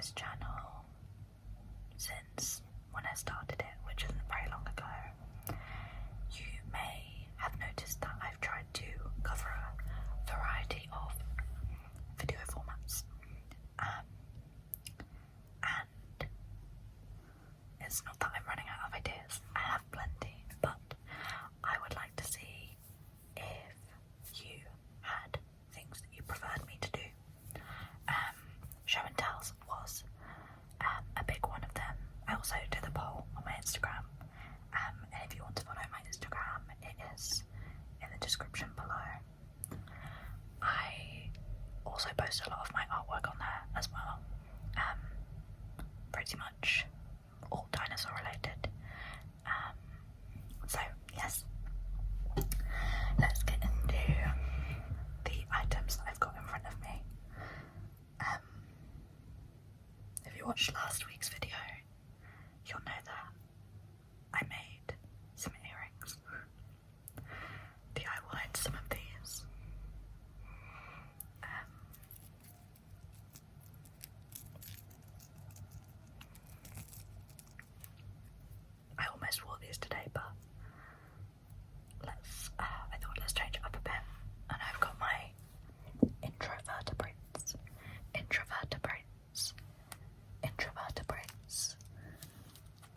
this channel since when I started it, which isn't very long ago, you may have noticed that I've tried to cover a variety of video formats. And it's not that I'm running out of ideas, I have plenty, but I would like to see if you had things that you preferred me to do. Show and tells was a big one of them. I also did a poll on my Instagram, and if you want to follow my Instagram, it is in the description below. I also post a lot of my artwork on there as well, pretty much all dinosaur related. So yes, let's get into the items that I've got in front of me. If you watched last week's video, you'll know that I made some earrings. DIY'd some of these. I almost wore these today, but I thought let's change it up a bit. And I've got my introvertebrates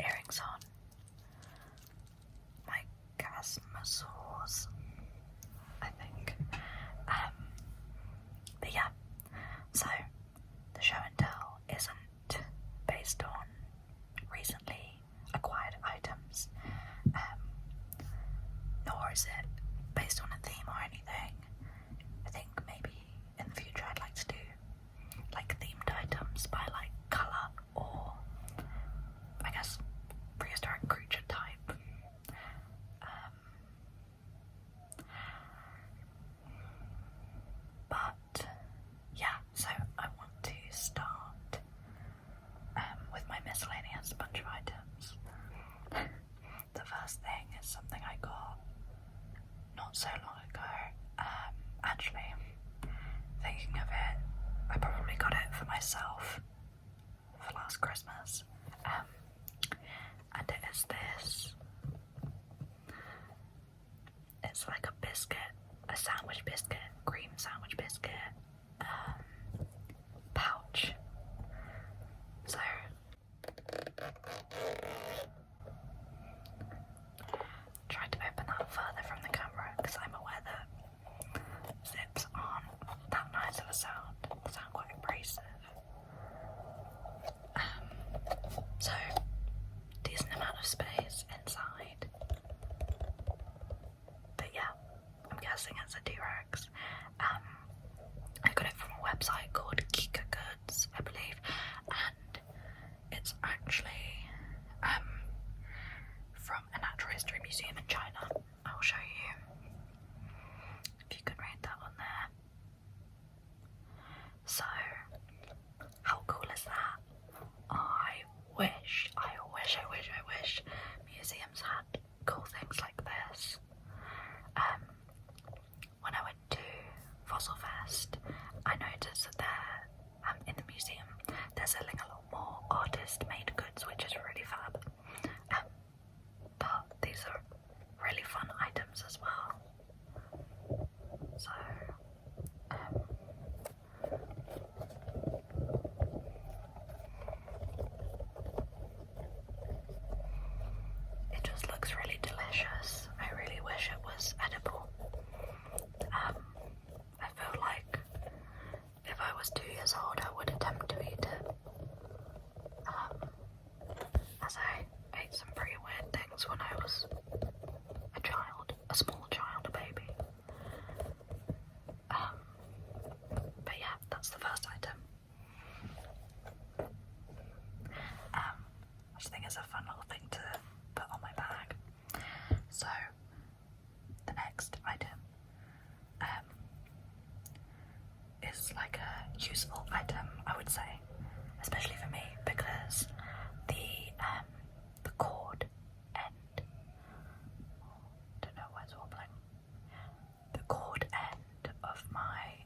earrings on, my Dinosaurs, I think. But yeah, so the show and tell isn't based on recently acquired items, nor is it based on a theme or anything. I think maybe in the future I'd like to do like themed items by like colour or I guess prehistoric creature type. But yeah, so I want to start with my miscellaneous bunch of items. The first thing is something I got not so long ago. Actually, thinking of it, I probably got it for myself for last Christmas. And it is this. It's like a biscuit, a sandwich biscuit, cream sandwich biscuit pouch. So try to open that further from the camera because I'm aware that zips aren't that nice of a sound. They sound quite abrasive. So decent amount of space inside. But yeah, I'm guessing it's a T-Rex. I got it from a website called Kika Goods, I believe, and it's actually from a natural history museum in China. I'll show you if you can read that on there. So, how cool is that? I wish museums had cool things like this. When I went to Fossil Fest, I noticed that there, in the museum, they're selling a lot more artist-made goods, which is really fab. But these are really fun items as well. So, it just looks really delicious. I really wish it was edible. I feel like if I was 2 years old, I would attempt to eat it. As I ate some pretty weird things when I was a child, a small child, a baby. But yeah, that's the first item. I just think it's a fun little thing to put on my bag. So, the next item is like a useful item, I would say, especially for me, because the cord end, don't know why it's wobbling, the cord end of my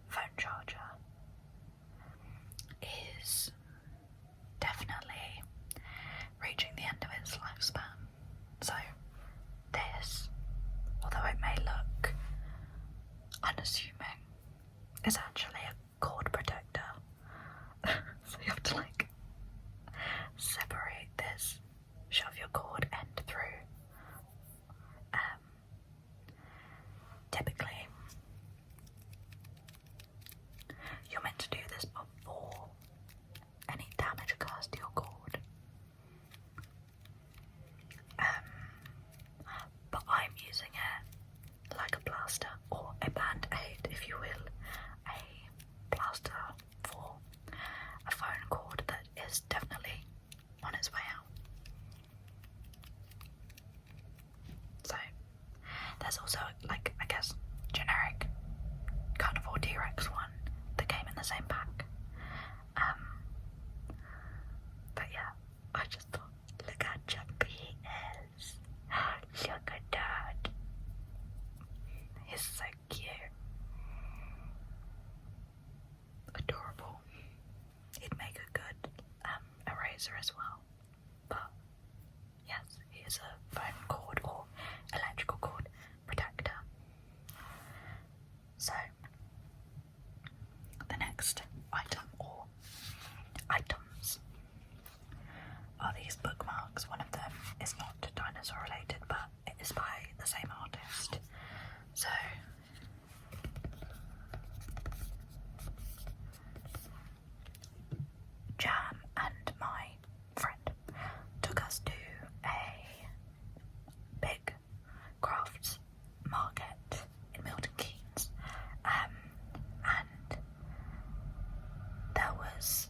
phone charger plaster for a phone cord that is definitely on its way out. So there's also, like, I guess, generic carnivore T-Rex one that came in the same pack. But yeah, I just thought, look how jumpy he is. Look at that. He's so cute. Adorable. He'd make a good eraser as well. But yes, he is a phone cord or electrical cord protector. So the next item or items are these bookmarks. One of them is not dinosaur related, but it is by the same artist. So Jam and my friend took us to a big crafts market in Milton Keynes, and there was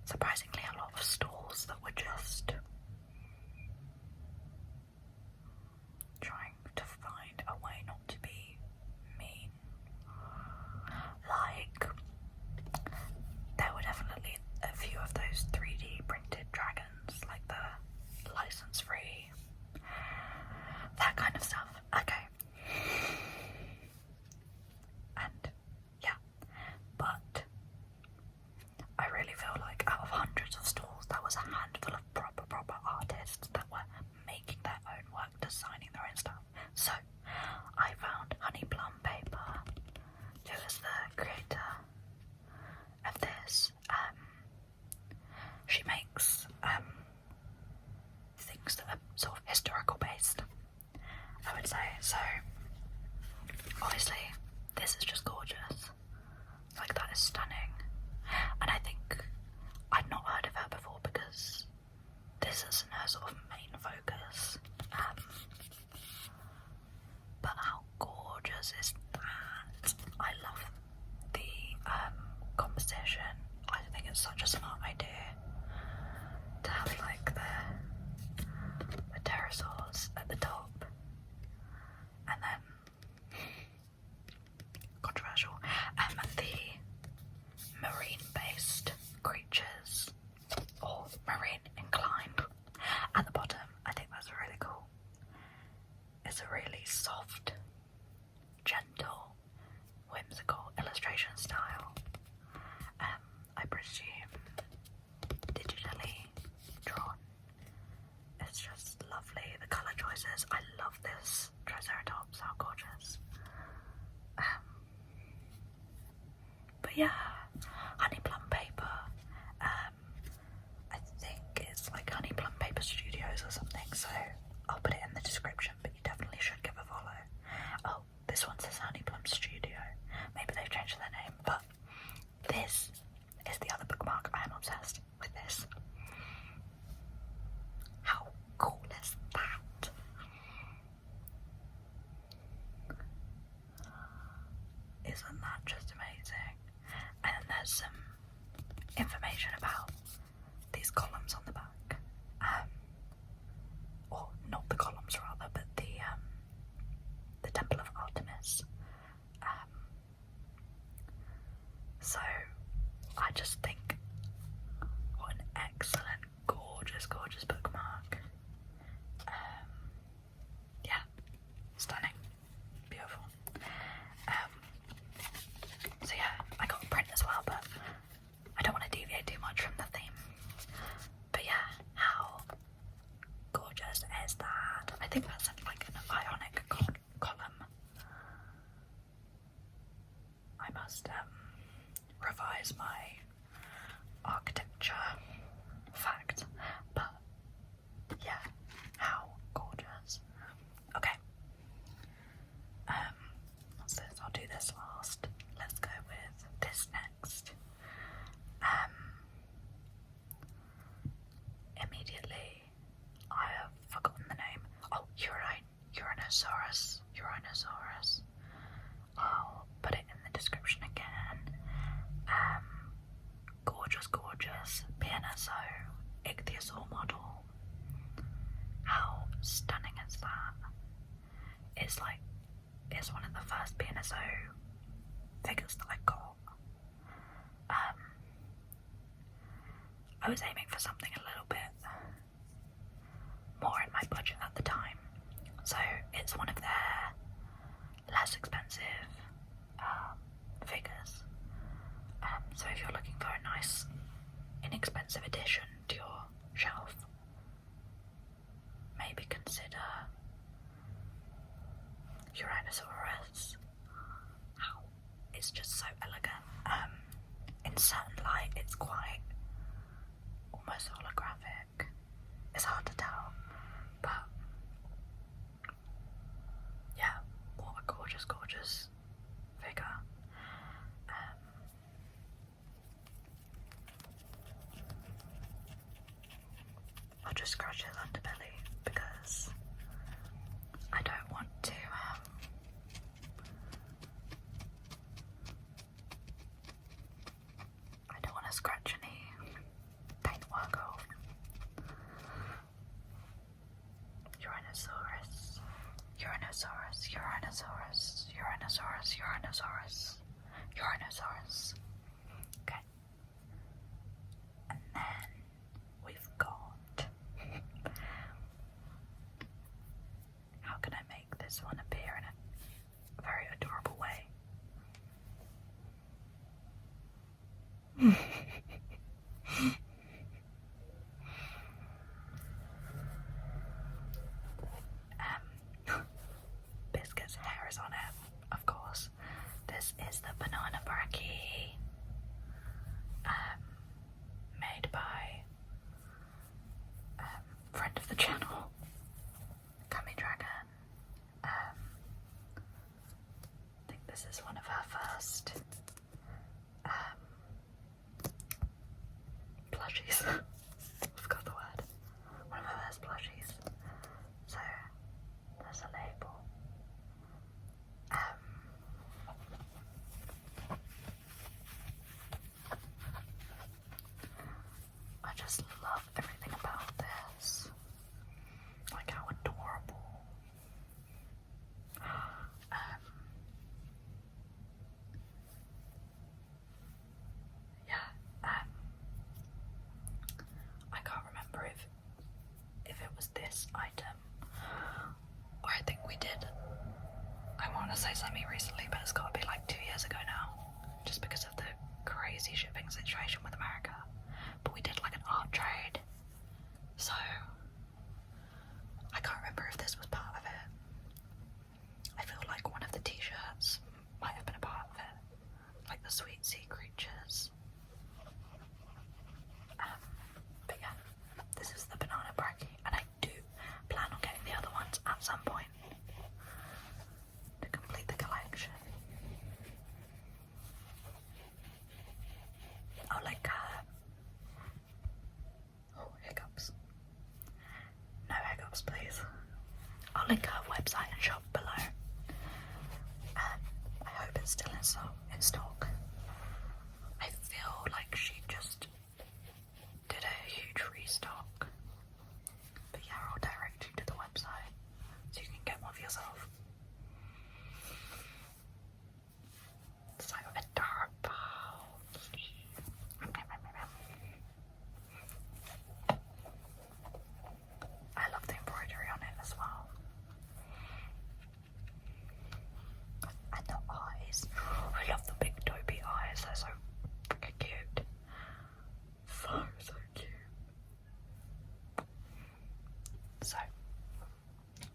surprisingly a lot of stalls that were just trying to find a way not to be mean. Like, there were definitely a few of those 3D printed dragons, like the license free, that kind of stuff. Okay. And yeah, but I really feel like out of hundreds of stalls, there was a handful of proper artists that were making their own work, designing their own stuff. So I found Honey Plum Paper, who is the creator of this. She makes things that are sort of historical based, I would say. So obviously this is just gorgeous. Like, that is stunning. And I think I'd not heard of her before because this isn't her sort of main focus. But how gorgeous is that? I love the composition. I think it's such a smart idea to have like the pterosaurs at the top, and then controversial, the marine-based creatures or marine inclined at the bottom. I think that's really cool. It's a really soft, gentle, whimsical illustration style. I presume digitally drawn. It's just lovely. The colour choices. I love this Triceratops. How gorgeous. But yeah, Honey Plum Paper. I think it's like Honey Plum Paper Studios or something, so I'll put it in the description, but you definitely should give a follow. Oh, this one says Honey Plum Studio. Maybe they've changed their name, but this is the other bookmark. I am obsessed with this. How cool is that? Isn't that just amazing? And then there's some information about these columns on the back. Or not the columns rather, but the Temple of Artemis. So I just think what an excellent, gorgeous bookmark. Yeah, stunning, beautiful. So yeah, I got a print as well, but I don't want to deviate too much from the theme. But yeah, how gorgeous is that? I think that's like an ionic column. I must revise my architecture fact, but yeah, how gorgeous. Okay, what's this? I'll do this last. Let's go with this next. Immediately, I have forgotten the name. Oh, Uranosaurus. I'll put it in the description. I was aiming for something a little bit more in my budget at the time. So it's one of their less expensive figures. So if you're looking for a nice, inexpensive addition to your shelf, maybe consider Tyrannosaurus. How it's just so elegant. In certain light, it's quite almost holographic. It's hard to tell, but yeah, what a gorgeous, gorgeous figure. I'll just scratch his underbelly because I don't want to scratch any paintwork off. Tyrannosaurus, Tyrannosaurus, Tyrannosaurus, Tyrannosaurus, Tyrannosaurus, Tyrannosaurus. Okay. And then we've got, how can I make this one appear in a very adorable way? Biscuit's hair is on it, of course. This is the banana brachii, made by friend of the channel, Gummy Dragon. I think this is one of her first plushies. I forgot the word. One of her first plushies. So there's a label. I just love everything about this. Like how adorable. I can't remember if it was this item, or I think we did. I want to say something recently, but it's got to be like 2 years ago now, just because of the crazy shipping situation with America. But we did like an art trade, so I can't remember if this was part of it. I feel like one of the t-shirts might have been a part of it, like the sweet sea creatures. But yeah, this is the banana brachii, and I do plan on getting the other ones at some point to complete the collection. I'll link her. Oh, hiccups. No hiccups, please. I'll link her website and shop below. I hope it's still in stock. I feel like she just did a huge restock. But yeah, I'll direct you to the website so you can get one for yourself. So adorable. I love the embroidery on it as well. And the eyes. I love the big dopey eyes. They're so freaking cute. So cute. So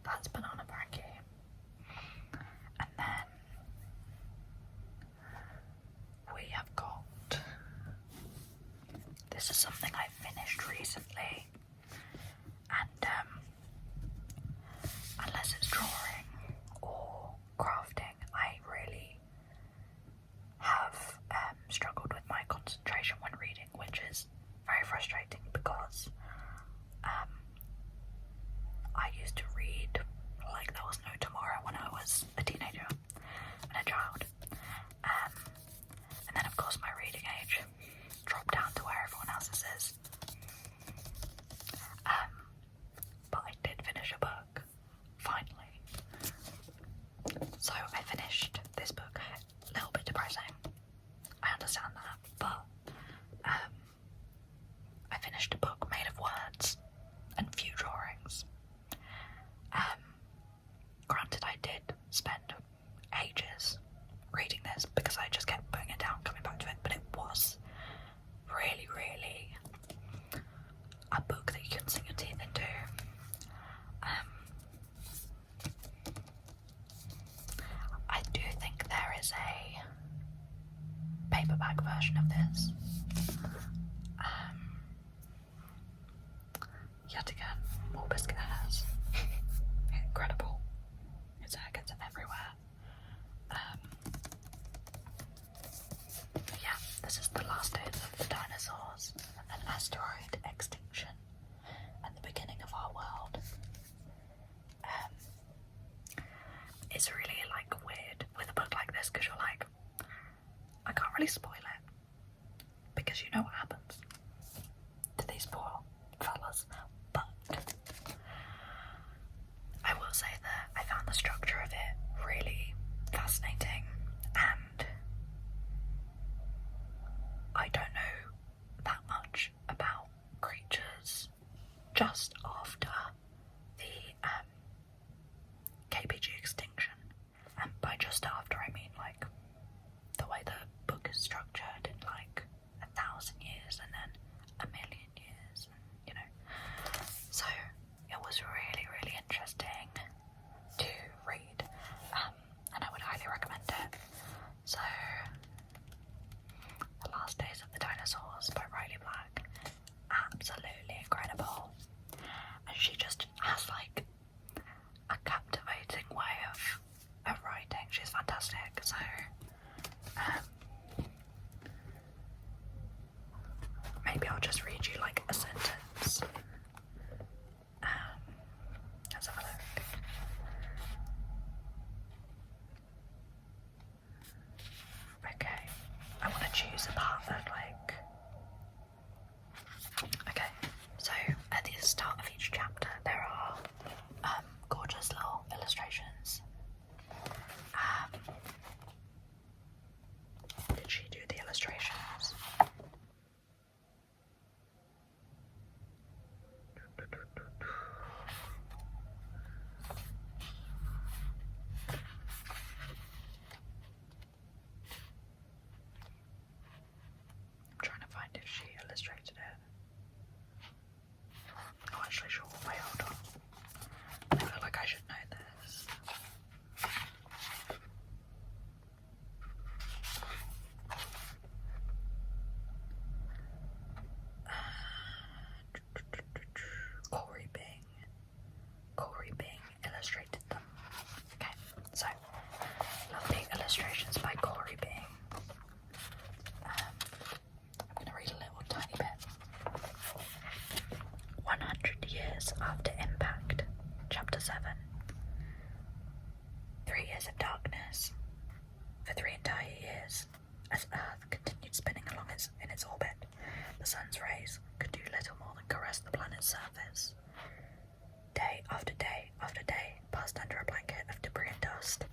that's banana brachii. And then we have got, this is something I finished recently, and unless it's drawing or crafting, I really have struggled with my concentration when reading, which is very frustrating because I used to read like there was no tomorrow when I was a teenager and a child. And then of course my reading age dropped down to where everyone else's is. But I did finish a book, finally. So I finished this book. A little bit depressing, I understand that, but I finished paperback version of this. Yet again, more biscuit hairs. Incredible. His hair gets everywhere. Yeah, this is the last days of the dinosaurs, an asteroid extinction, and the beginning of our world. It's really like weird with a book like this because you're like, I can't really spoil it because you know what happens to these poor fellas. But I will say that I found the structure of it really fascinating, and I don't know that much about creatures just after the KPG extinction, and by just after I mean like the way the book is structured in like 1,000 years and then 1,000,000 years, and, you know. So it was really, really interesting to read, and I would highly recommend it. So, The Last Days of the Dinosaurs by Riley Black, absolutely incredible, and she just has like a captivating way of writing. She's fantastic. So maybe I'll just read you like a sentence. Let's have a look. Okay, I want to choose a part that like... Okay, so at the start of each chapter there are gorgeous little illustrations. Did she do the illustrations? I'm trying to find if she illustrated it. Oh, actually, sure. Wait, hold on. I feel like I should know this. Corey Bing illustrated them. Okay, so lovely illustrations by Corey Bing. I'm going to read a little tiny bit. 100 years after impact, chapter 7. 3 years of darkness. For 3 entire years, as Earth continued spinning along in its orbit, the sun's rays could do little more than caress the planet's surface. Day after day after day passed under a blanket of debris and dust.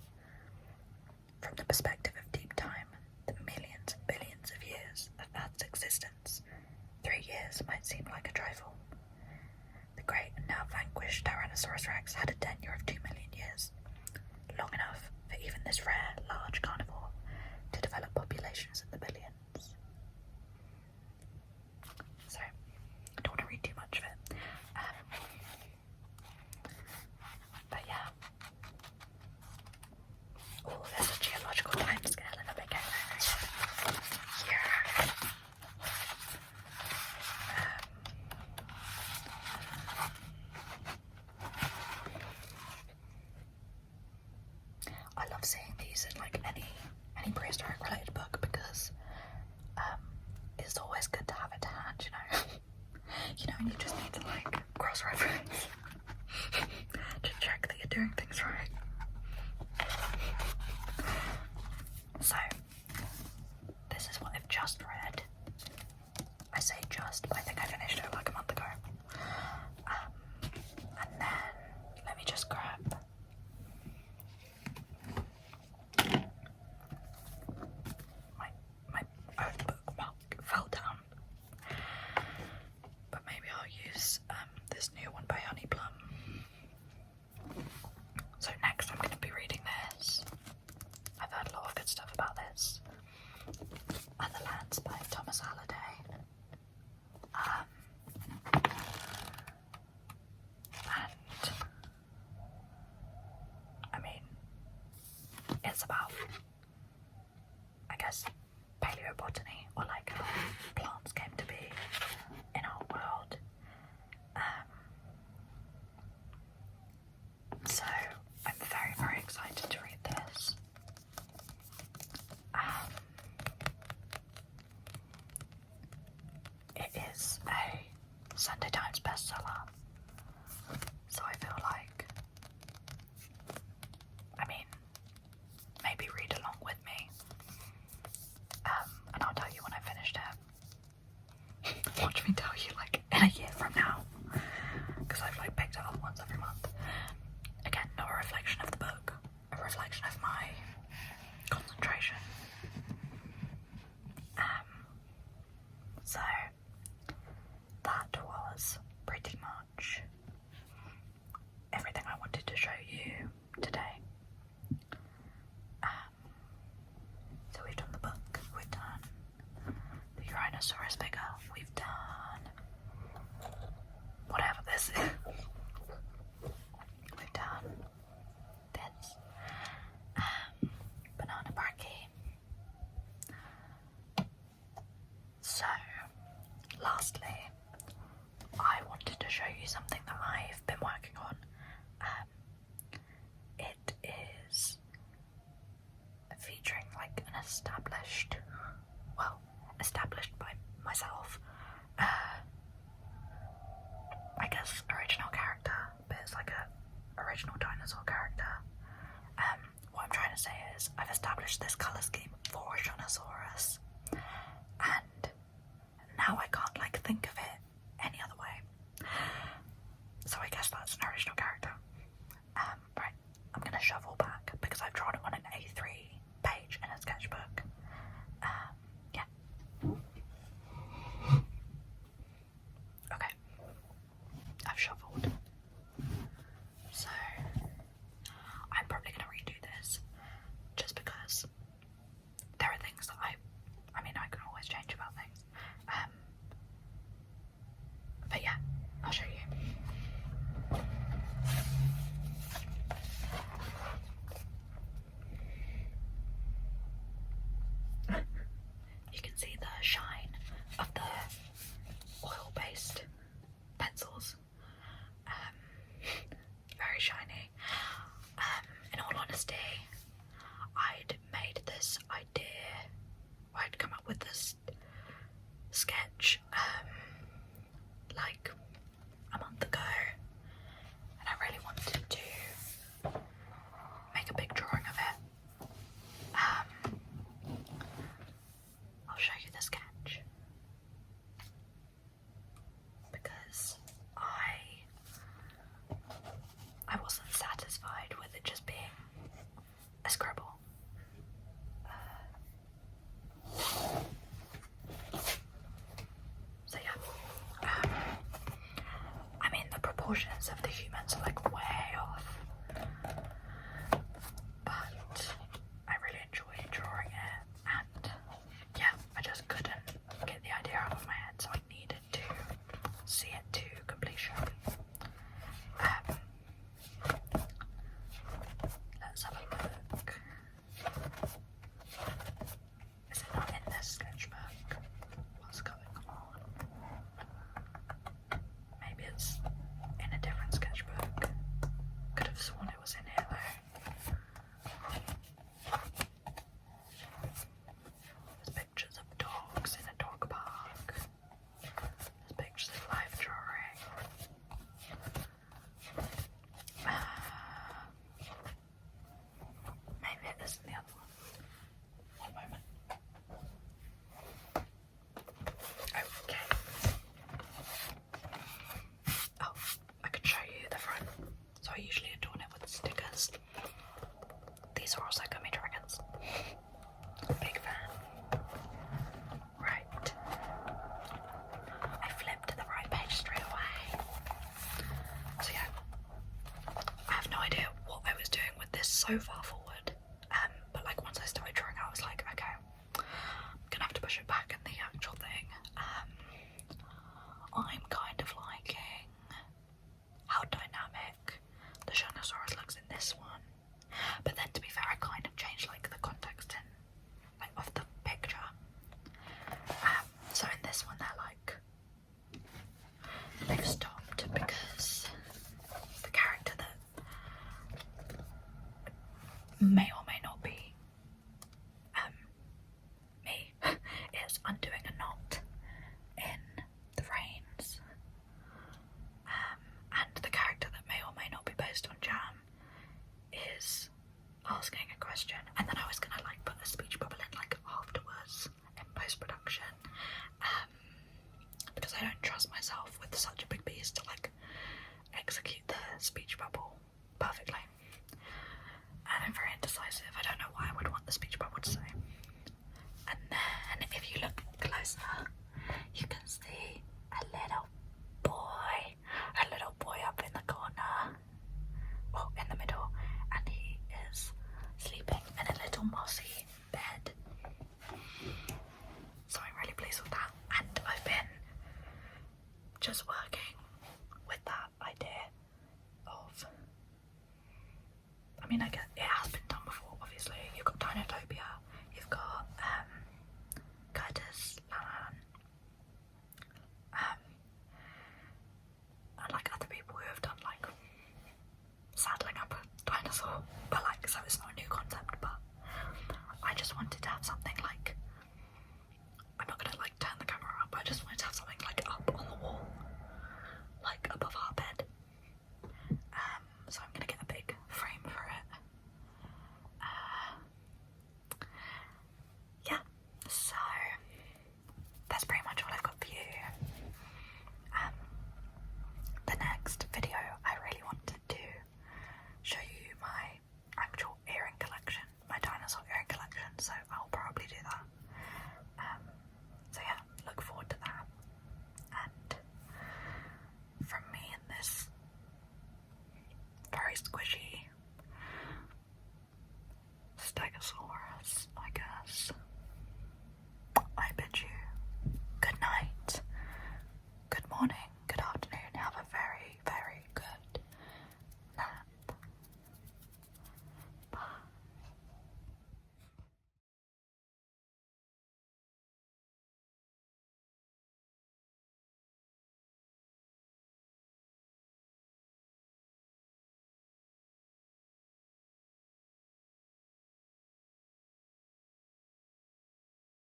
From the perspective of deep time, the millions and billions of years of Earth's existence, 3 years might seem like a trifle. The great and now vanquished Tyrannosaurus Rex had a tenure of 2 million years, long enough for even this rare, large carnivore to develop populations in the billions. So, I don't want to read too much of it. But yeah. Oh, there's a geological timescale in the beginning. Yeah. I love seeing these in like any prehistoric related book because it's always good to have it to hand, you know. You know, and you just need to like cross-reference to check that you're doing things right. So, this is what I've just read. I say just, but I think I finished it like a month ago. And then, let me just grab my own bookmark fell down. But maybe I'll use this new one by Honey Plum. So next I'm going to be reading this. I've heard a lot of good stuff about this. Otherlands by Thomas Halliday. And I mean, it's about, I guess, paleo paleobotany, or like how plants came to be in our world. So I'm very, very excited to read this. It is a Sunday Times bestseller, so I feel like, I mean, maybe read along with me, and I'll tell you when I finished it. Watch me tell you like in a year from now, because I've like picked it up once every month. Again, not a reflection of the book, a reflection of my concentration. So that was pretty much everything I wanted to show you today. So we've done the book, we've done the Dinosaurs bigger, we've done whatever this is. We've done this. Banana brakkie. So, lastly, I wanted to show you something that I've been working on. It is featuring like an established by myself, I guess original character, but it's like a original dinosaur character. What I'm trying to say is I've established this colour scheme for a Dinosaurus, and now I can't like think of it any other way. So I guess that's an original character. Right, I'm gonna shuffle back because I've drawn it on an A3 page in a sketchbook. Yeah. Okay. I've shuffled. So I'm probably gonna redo this just because there are things that I mean I can always change about things. But yeah, I'll show you. You can see the shine of the oil-based pencils. Very shiny. In all honesty, I'd made this idea, I'd come up with this sketch like a month ago, and I really wanted to make a big drawing of it. I'll show you the sketch because I wasn't satisfied with it just being a scribble. So yeah, I mean the proportions of the humans are like way off, but I really enjoyed drawing it, and yeah, I just couldn't get the idea out of my head, so I needed to see it to completion. Let's have a look. Is it not in this sketchbook? What's going on? Maybe it's in a different sketchbook. Could have sworn it was in here though. There's pictures of dogs in a dog park. There's pictures of life drawing. Maybe it isn't the other one. One moment. Okay. Oh, I could show you the front. So I usually adorn it with stickers. These are also gummy dragons. Big fan. Right. I flipped to the right page straight away. So yeah, I have no idea what I was doing with this so far forward. But like once I started drawing, I was like, okay, I'm gonna have to push it back in the actual thing. I'm kind of liking how dynamic the Dinosaurus looks in this one. But then to be fair, I kind of changed like the context in like of the picture. dinosaur.